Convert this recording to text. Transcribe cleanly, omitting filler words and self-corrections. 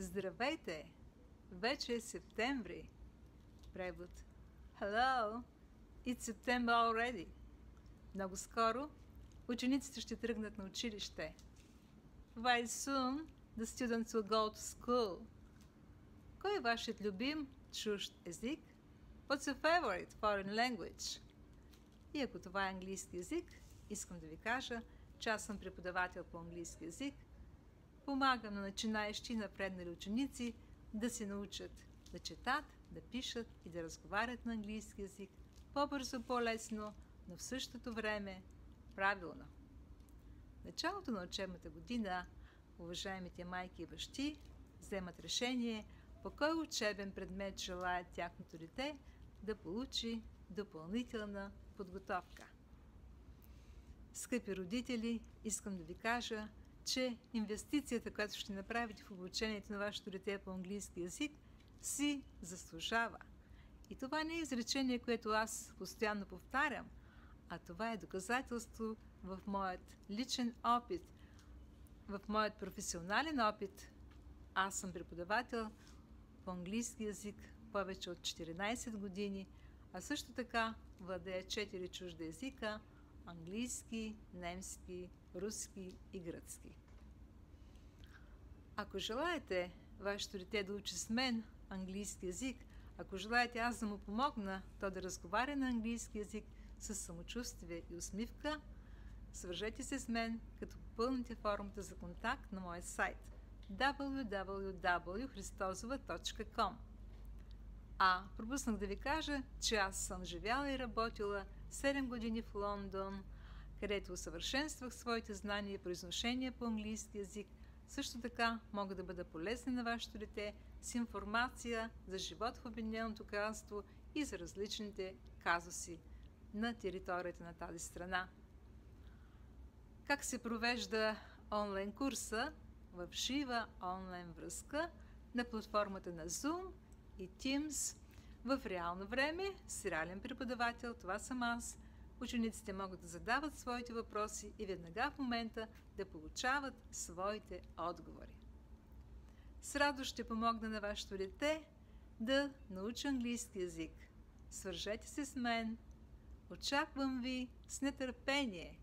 Здравейте! Вече е септември. Превод. Hello! It's September already. Много скоро учениците ще тръгнат на училище. Very soon the students will go to school. Кой е вашият любим чужд език? What's your favorite foreign language? И ако това е английски език, искам да ви кажа, че аз съм преподавател по английски език. Помагам на начинаещи и напреднали ученици да се научат да четат, да пишат и да разговарят на английски език по-бързо, по-лесно, но в същото време правилно. Началото на учебната година уважаемите майки и бащи вземат решение по кой учебен предмет желаят тяхното дете да получи допълнителна подготовка. Скъпи родители, искам да ви кажа, че инвестицията, която ще направите в обучението на вашето дете по английски език, си заслужава. И това не е изречение, което аз постоянно повтарям, а това е доказателство в моят личен опит, в моят професионален опит. Аз съм преподавател по английски език повече от 14 години, а също така владея 4 чужди езика – английски, немски, руски и гръцки. Ако желаете вашето дете да учи с мен английски език, ако желаете аз да му помогна то да разговаря на английски език с самочувствие и усмивка, свържете се с мен, като попълните формата за контакт на моя сайт www.christozova.com. Пропуснах да ви кажа, че аз съм живяла и работила 7 години в Лондон, където усъвършенствах своите знания и произношения по английски език. Също така мога да бъда полезна на вашето дете с информация за живот в Обединеното кралство и за различните казуси на територията на тази страна. Как се провежда онлайн курса? В жива онлайн връзка на платформата на Zoom и Teams в реално време с реален преподавател, това съм аз. Учениците могат да задават своите въпроси и веднага в момента да получават своите отговори. С радост ще помогна на вашето дете да научи английски език. Свържете се с мен. Очаквам ви с нетърпение.